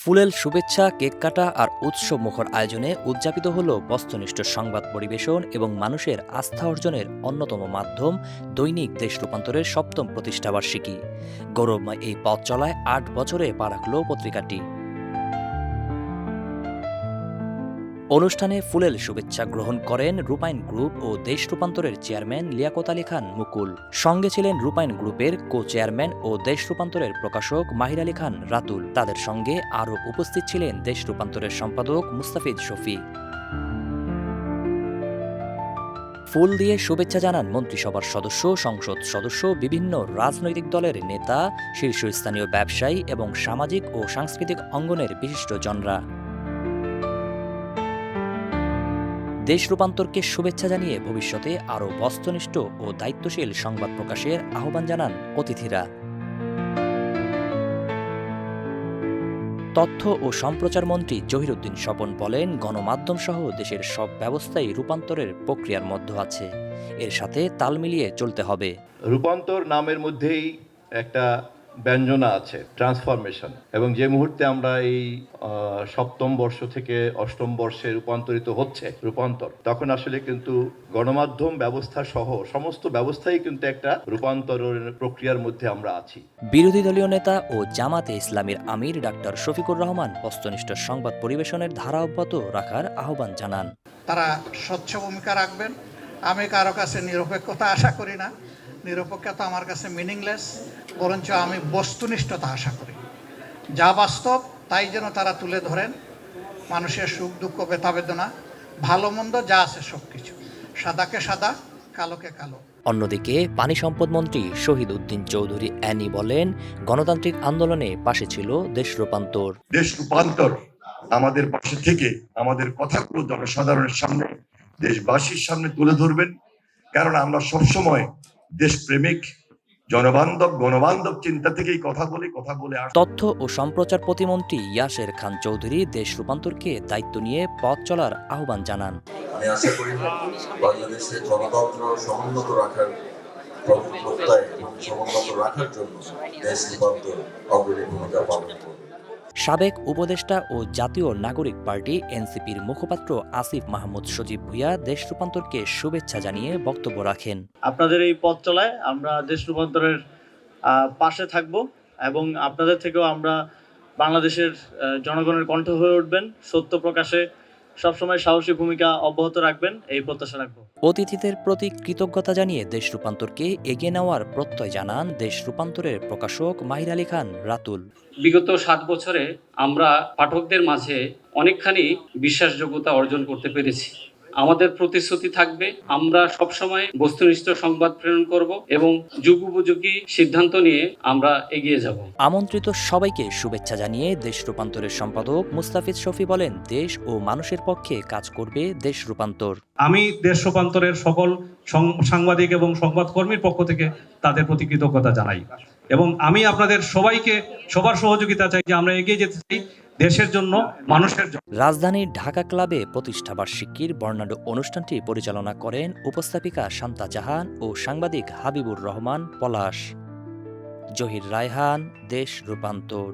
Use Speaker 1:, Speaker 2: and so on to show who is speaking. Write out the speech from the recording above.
Speaker 1: ফুলেল শুভেচ্ছা, কেক কাটা আর উৎসব মুখর আয়োজনে উদযাপিত হল বস্তুনিষ্ঠ সংবাদ পরিবেশন এবং মানুষের আস্থা অর্জনের অন্যতম মাধ্যম দৈনিক দেশ রূপান্তরের সপ্তম প্রতিষ্ঠাবার্ষিকী। গৌরবময় এই পথ চলায় ৮ বছরে পা রাখল পত্রিকাটি। অনুষ্ঠানে ফুলেল শুভেচ্ছা গ্রহণ করেন রূপায়ণ গ্রুপ ও দেশ রূপান্তরের চেয়ারম্যান লিয়াকত আলী খান মুকুল। সঙ্গে ছিলেন রূপায়ণ গ্রুপের কো চেয়ারম্যান ও দেশ রূপান্তরের প্রকাশক মাহির আলী খান রাতুল। তাদের সঙ্গে আরও উপস্থিত ছিলেন দেশ রূপান্তরের সম্পাদক মুস্তাফিজ শফি। ফুল দিয়ে শুভেচ্ছা জানান মন্ত্রিসভার সদস্য, সংসদ সদস্য, বিভিন্ন রাজনৈতিক দলের নেতা, শীর্ষস্থানীয় ব্যবসায়ী এবং সামাজিক ও সাংস্কৃতিক অঙ্গনের বিশিষ্টজনরা। দেশ রূপান্তরকে শুভেচ্ছা জানিয়ে ভবিষ্যতে আরও বস্তুনিষ্ঠ ও দায়িত্বশীল সংবাদ প্রকাশের আহ্বান জানান অতিথিরা। তথ্য ও সম্প্রচার মন্ত্রী জহিরুদ্দিন স্বপন বলেন, গণমাধ্যম সহ দেশের সব ব্যবস্থাই রূপান্তরের প্রক্রিয়ার মধ্যে আছে, এর সাথে তাল মিলিয়ে চলতে হবে।
Speaker 2: রূপান্তর নামের মধ্যেই একটা ব্যঞ্জনা আছে, ট্রান্সফরমেশন, এবং যে মুহূর্তে আমরা এই সপ্তম বর্ষ থেকে অষ্টম বর্ষে রূপান্তরিত হচ্ছে রূপান্তর, তখন আসলে কিন্তু গণমাধ্যম ব্যবস্থা সহ সমস্ত ব্যবস্থাই কিন্তু একটা রূপান্তরের প্রক্রিয়ার মধ্যে আমরা আছি।
Speaker 1: বিরোধী দলীয় নেতা ও জামাতে ইসলামীর আমির ডাক্তার শফিকুর রহমান বস্তুনিষ্ঠ সংবাদ পরিবেশনের ধারা অব্যাহত রাখার আহ্বান জানান।
Speaker 3: তারা স্বচ্ছ ভূমিকা রাখবেন। আমি কারো কাছে নিরপেক্ষতা আশা করি না, নিরপেক্ষতা আমার কাছে মিনিংলেস, বরঞ্চ আমি বস্তুনিষ্ঠতা আশা করি। যা বাস্তব তাই যেন তারা তুলে ধরেন, মানুষের সুখ দুঃখ ব্যথা বেদনা ভালো মন্দ যা আছে সব কিছু, সাদাকে সাদা কালোকে কালো।
Speaker 1: অন্যদিকে পানি সম্পদ মন্ত্রী শহীদ উদ্দিন চৌধুরী অ্যানি বলেন, গণতান্ত্রিক আন্দোলনে পাশে ছিল দেশ রূপান্তর।
Speaker 4: দেশ রূপান্তর আমাদের পাশে থেকে আমাদের কথাগুলো জনসাধারণের সামনে, দেশবাসীর সামনে তুলে ধরবেন, কারণ আমরা সবসময় দেশপ্রেমিক, জনবান্ধব, গণবান্ধব চিন্তা থেকেই কথা বলে
Speaker 1: তথ্য ও সম্প্রচার প্রতিমন্ত্রী ইয়াসের খান চৌধুরী দেশ রূপান্তরকে দায়িত্ব নিয়ে পথ চলার আহ্বান জানান।
Speaker 5: আমি আশা করি বাংলাদেশের গণতন্ত্র সমুন্নত রাখার জন্য দেশ রূপান্তর অগ্রণী ভূমিকা পালন করবে।
Speaker 1: সাবেক উপদেষ্টা ও জাতীয় নাগরিক পার্টি এনসিপির মুখপাত্র আসিফ মাহমুদ সজীব ভুঁইয়া দেশ রূপান্তরকে শুভেচ্ছা জানিয়ে বক্তব্য রাখেন।
Speaker 6: আপনাদের এই পথ চলায় আমরা দেশ রূপান্তরের পাশে থাকব এবং আপনাদের থেকেও আমরা বাংলাদেশের জনগণের কণ্ঠ হয়ে উঠবেন, সত্য প্রকাশে সবসময় সাহসী ভূমিকা অব্যাহত রাখবেন, এই প্রত্যাশা রাখবো।
Speaker 1: অতিথিদের প্রতি কৃতজ্ঞতা জানিয়ে দেশ রূপান্তরকে এগিয়ে নেওয়ার প্রত্যয় জানান দেশ রূপান্তরের প্রকাশক মাহির আলী খান রাতুল।
Speaker 7: বিগত 7 বছরে আমরা পাঠকদের মাঝে অনেকখানি বিশ্বাসযোগ্যতা অর্জন করতে পেরেছি। আমাদের প্রতিশ্রুতি থাকবে, আমরা সবসময় বস্তুনিষ্ঠ সংবাদ প্রেরণ করব এবং যুগোপযোগী সিদ্ধান্ত নিয়ে আমরা এগিয়ে যাব।
Speaker 1: আমন্ত্রিত সবাইকে শুভেচ্ছা জানিয়ে দেশ রূপান্তরের সম্পাদক মুস্তাফিজ শফি বলেন, দেশ ও মানুষের পক্ষে কাজ করবে দেশ রূপান্তর।
Speaker 8: আমি দেশ রূপান্তরের সকল সাংবাদিক এবং সংবাদকর্মীর পক্ষ থেকে তাদের প্রতি কৃতজ্ঞতা জানাই এবং আমি আপনাদের সবাইকে সবার সহযোগিতা চাই যে আমরা এগিয়ে যেতে চাই দেশের জন্য, মানুষের জন্য।
Speaker 1: রাজধানীর ঢাকা ক্লাবে প্রতিষ্ঠাবার্ষিকীর বর্ণাঢ্য অনুষ্ঠানটি পরিচালনা করেন উপস্থাপিকা শান্তা জাহান ও সাংবাদিক হাবিবুর রহমান পলাশ। জহির রায়হান, দেশ রূপান্তর।